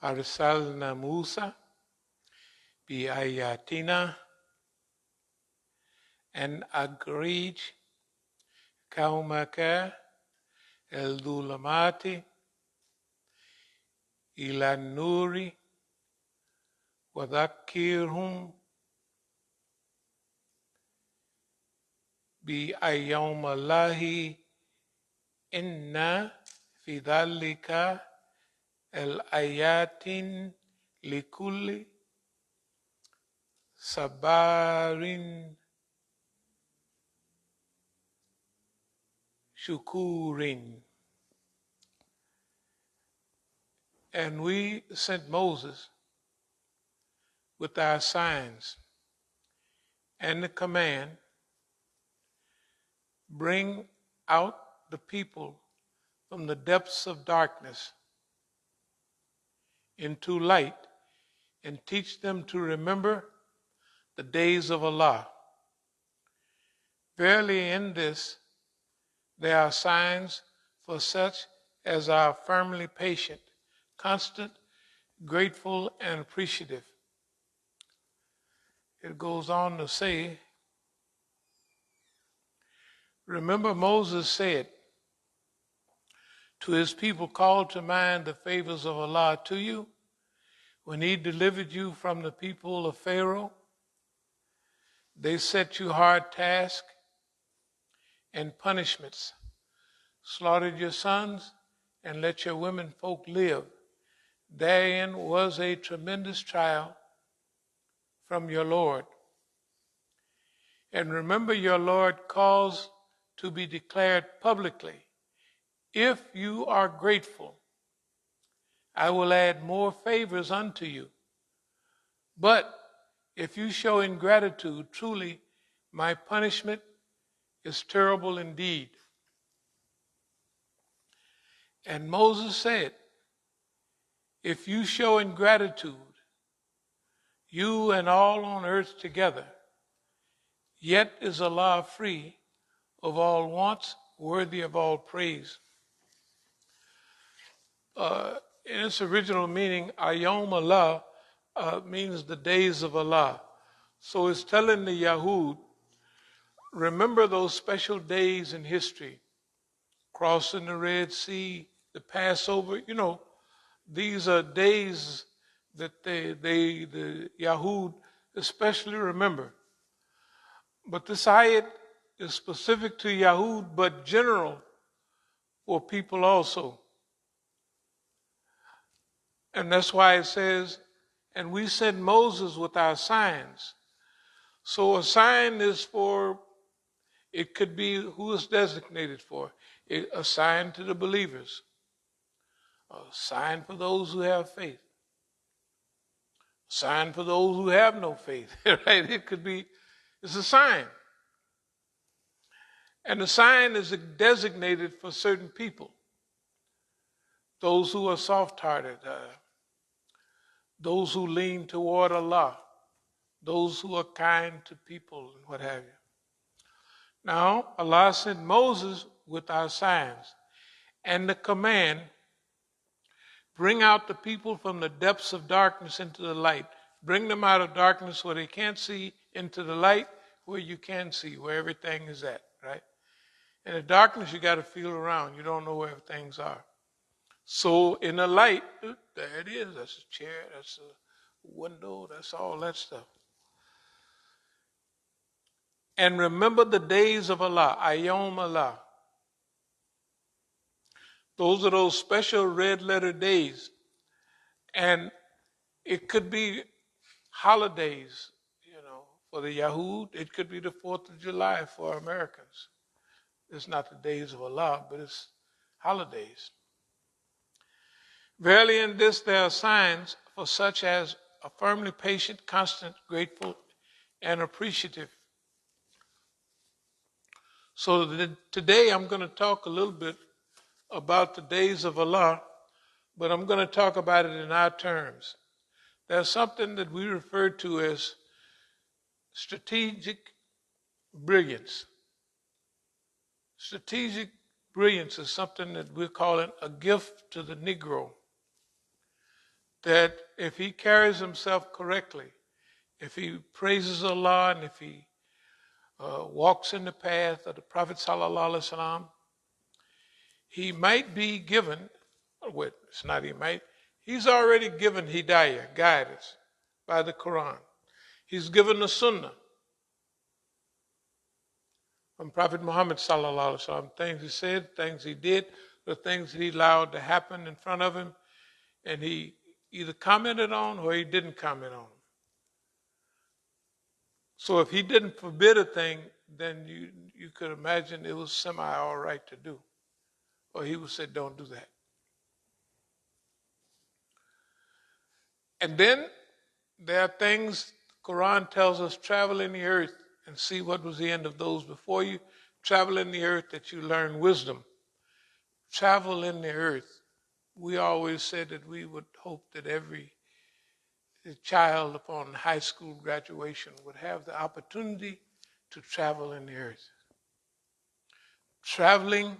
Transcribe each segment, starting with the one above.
أرسلنا موسى بآياتنا أن أخرج قومك الظلمات إلى النور وذكرهم بأيام الله إن في ذلك الآيات لكل صبار شكور. And we sent Moses with our signs and the command, bring out the people from the depths of darkness into light and teach them to remember the days of Allah. Verily in this there are signs for such as are firmly patient, constant, grateful, and appreciative. It goes on to say, remember Moses said to his people, call to mind the favors of Allah to you when he delivered you from the people of Pharaoh. They set you hard tasks and punishments, slaughtered your sons, and let your women folk live. Therein was a tremendous trial from your Lord. And remember, your Lord calls to be declared publicly. If you are grateful, I will add more favors unto you. But if you show ingratitude, truly my punishment is terrible indeed. And Moses said, if you show ingratitude, you and all on earth together, yet is Allah free of all wants, worthy of all praise. In its original meaning, Ayom Allah means the days of Allah. So it's telling the Yahud, remember those special days in history, crossing the Red Sea, the Passover. You know, these are days that the Yahud especially remember. But this ayat is specific to Yahud, but general for people also. And that's why it says, and we sent Moses with our signs. So a sign is for, it could be who is designated for. A sign to the believers. A sign for those who have faith. A sign for those who have no faith. Right? It could be, it's a sign. And the sign is designated for certain people. Those who are soft-hearted, those who lean toward Allah, those who are kind to people and what have you. Now, Allah sent Moses with our signs and the command, bring out the people from the depths of darkness into the light. Bring them out of darkness where they can't see into the light where you can see, where everything is at, right? In the darkness, you got to feel around. You don't know where things are. So in the light, there it is. That's a chair, that's a window, that's all that stuff. And remember the days of Allah, Ayom Allah. Those are those special red letter days. And it could be holidays, for the Yahud. It could be the 4th of July for Americans. It's not the days of Allah, but it's holidays. Verily in this there are signs for such as are firmly patient, constant, grateful, and appreciative. So today I'm going to talk a little bit about the days of Allah, but I'm going to talk about it in our terms. There's something that we refer to as strategic brilliance. Strategic brilliance is something that we're calling a gift to the Negro. that if he carries himself correctly, if he praises Allah and if he walks in the path of the Prophet sallallahu alaihi wasallam, he might be given, wait, it's not he might, he's already given hidayah, guidance, by the Quran. He's given the Sunnah from Prophet Muhammad sallallahu alaihi wasallam, things he said, things he did, the things he allowed to happen in front of him, and he either commented on or he didn't comment on. So if he didn't forbid a thing, then you could imagine it was semi all right to do. Or he would say, don't do that. And then there are things, Quran tells us, travel in the earth and see what was the end of those before you. Travel in the earth that you learn wisdom. Travel in the earth. We always said that we would hope that every child upon high school graduation would have the opportunity to travel in the earth. Traveling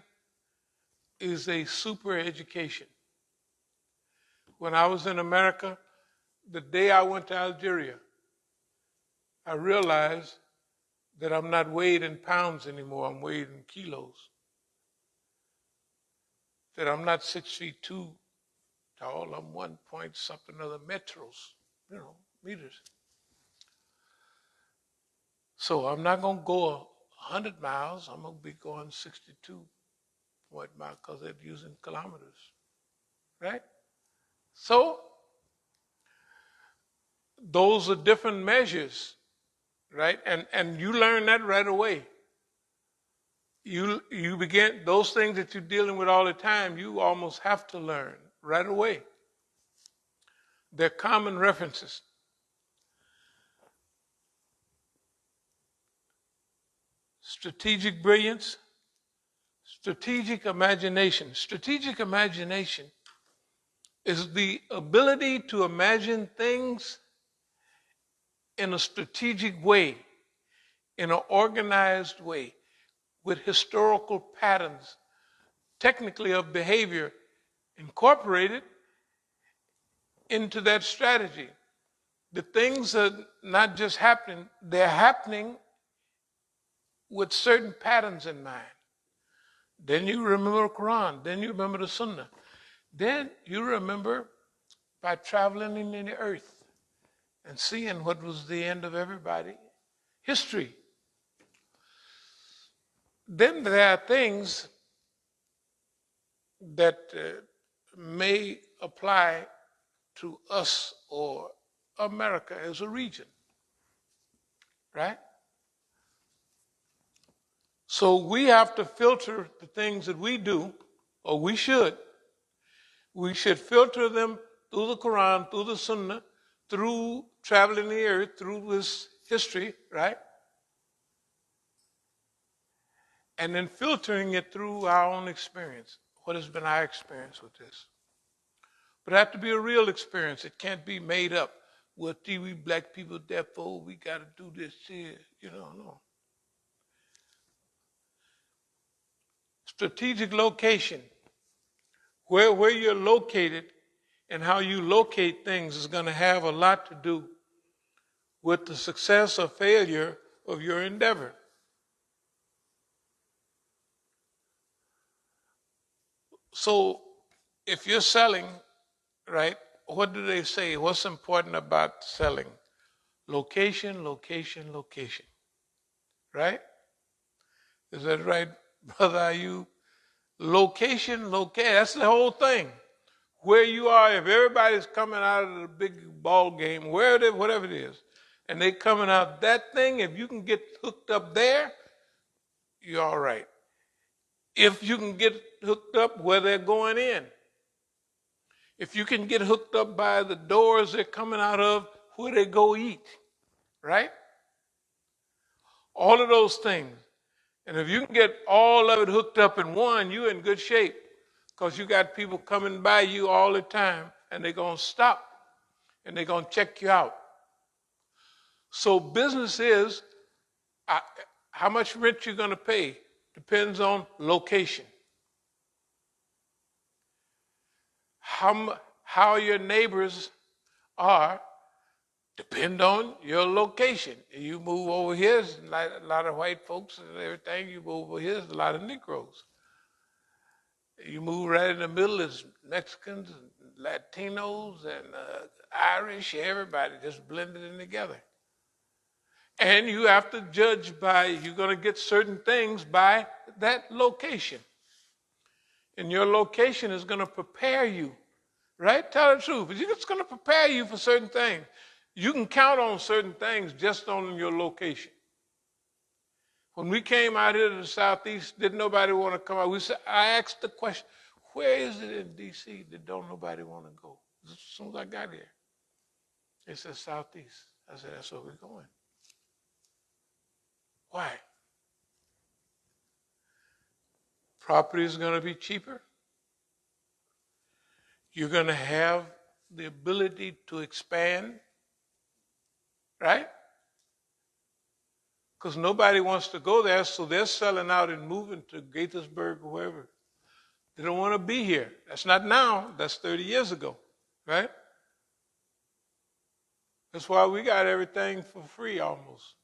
is a super education. When I was in America, the day I went to Algeria, I realized that I'm not weighed in pounds anymore, I'm weighed in kilos. That I'm not 6'2" tall, I'm 1 point something other meters. Meters. So I'm not going to go 100 miles, I'm going to be going 62 miles because they're using kilometers, right? So those are different measures, right? And you learn that right away. You begin, those things that you're dealing with all the time, you almost have to learn right away. They're common references. Strategic brilliance, strategic imagination. Strategic imagination is the ability to imagine things in a strategic way, in an organized way, with historical patterns, technically of behavior, incorporated into that strategy. The things are not just happening, they're happening with certain patterns in mind. Then you remember Quran, then you remember the Sunnah. Then you remember by traveling in the earth and seeing what was the end of everybody. History. Then there are things that may apply to us or America as a region, right? So we have to filter the things that we do, or we should. We should filter them through the Quran, through the Sunnah, through traveling the earth, through this history, right? And then filtering it through our own experience. What has been our experience with this? But it has to be a real experience. It can't be made up. Well, we black people, therefore we got to do this here. No. Strategic location. Where you're located and how you locate things is going to have a lot to do with the success or failure of your endeavor. So if you're selling, right, what do they say? What's important about selling? Location, location, location. Right? Is that right, brother? Are you? Location, that's the whole thing. Where you are, if everybody's coming out of the big ball game, whatever it is, and they coming out that thing, if you can get hooked up there, you're all right. If you can get hooked up where they're going in, if you can get hooked up by the doors they're coming out of, where they go eat, right? All of those things. And if you can get all of it hooked up in one, you're in good shape because you got people coming by you all the time and they're going to stop and they're going to check you out. So business is how much rent you're going to pay depends on location. How how your neighbors are depend on your location. You move over here, there's a lot of white folks and everything. You move over here, there's a lot of Negroes. You move right in the middle, there's Mexicans, and Latinos, and Irish, everybody just blended in together. And you have to judge you're going to get certain things by that location. And your location is going to prepare you, right? Tell the truth. It's going to prepare you for certain things. You can count on certain things just on your location. When we came out here to the Southeast, didn't nobody want to come out? I asked the question, where is it in D.C. that don't nobody want to go? As soon as I got here, they said Southeast. I said, that's where we're going. Why? Property is going to be cheaper. You're going to have the ability to expand, right? Because nobody wants to go there, so they're selling out and moving to Gaithersburg or wherever. They don't want to be here. That's not now. That's 30 years ago, right? That's why we got everything for free almost.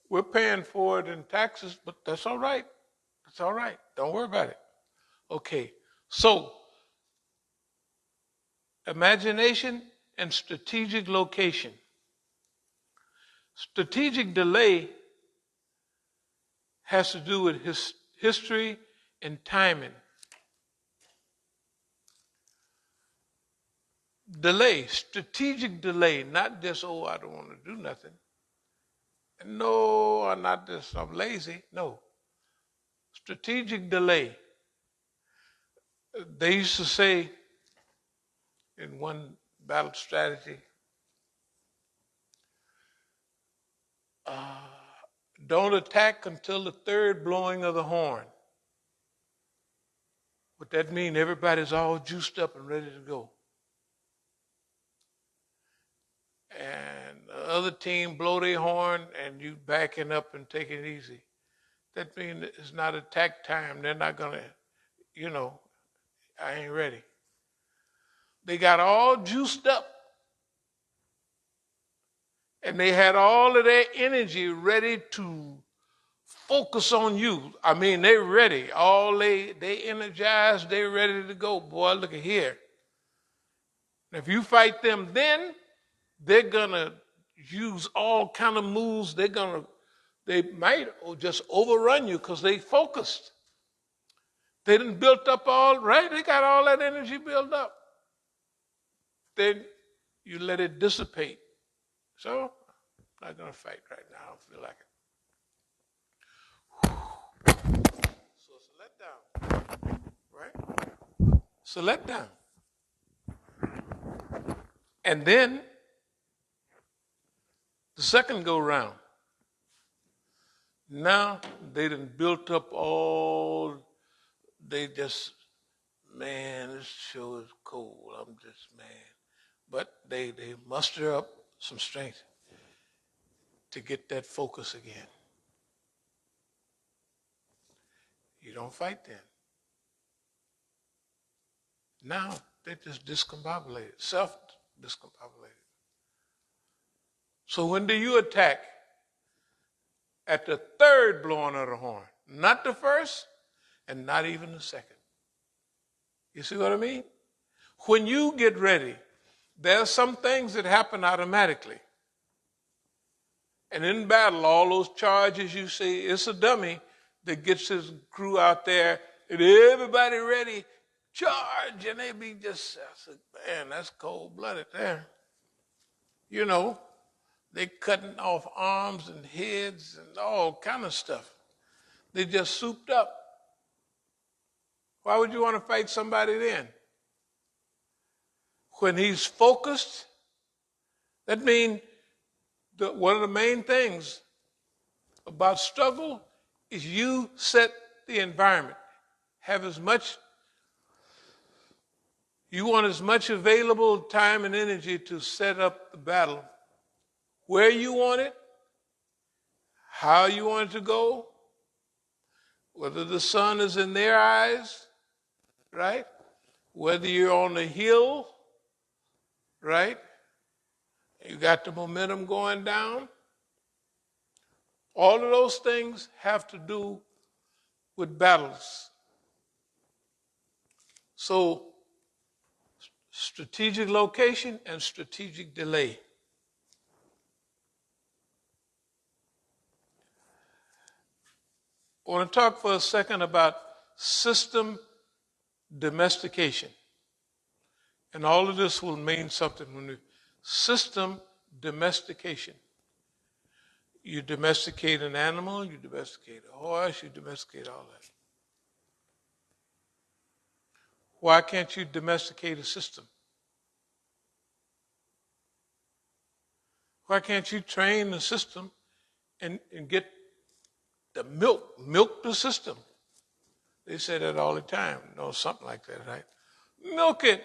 We're paying for it in taxes, but that's all right. That's all right. Don't worry about it. Okay, so imagination and strategic location. Strategic delay has to do with history and timing. Delay, strategic delay, not just, I don't want to do nothing. No, or not just, I'm lazy. No. Strategic delay. They used to say in one battle strategy, don't attack until the third blowing of the horn. What that means, everybody's all juiced up and ready to go. And the other team blow their horn and you backing up and taking it easy. That means it's not attack time. They're not going to, I ain't ready. They got all juiced up. And they had all of their energy ready to focus on you. I mean, they ready. They energized, they ready to go. Boy, look at here. If you fight them then, they're going to use all kind of moves. They might just overrun you because they focused. They done built up right? They got all that energy built up. Then you let it dissipate. So, I'm not going to fight right now. I don't feel like it. So it's a letdown, right? It's a letdown. And then, the second go round. Now, they done built up they just, man, this show is cold. I'm just, man. But they muster up some strength to get that focus again. You don't fight then. Now they're just discombobulated, self-discombobulated. So when do you attack? At the third blowing of the horn. Not the first and not even the second. You see what I mean? When you get ready, there are some things that happen automatically. And in battle, all those charges you see, it's a dummy that gets his crew out there and everybody ready, charge, and they be just, I said, man, that's cold-blooded there. They cutting off arms and heads and all kind of stuff. They just souped up. Why would you want to fight somebody then? When he's focused, that means one of the main things about struggle is you set the environment. You want as much available time and energy to set up the battle where you want it, how you want it to go, whether the sun is in their eyes, right? Whether you're on the hill, right? You got the momentum going down. All of those things have to do with battles. So, strategic location and strategic delay. I want to talk for a second about system domestication. And all of this will mean something when you system domestication. You domesticate an animal, you domesticate a horse, you domesticate all that. Why can't you domesticate a system? Why can't you train the system and get the milk the system? They say that all the time, something like that, right? Milk it.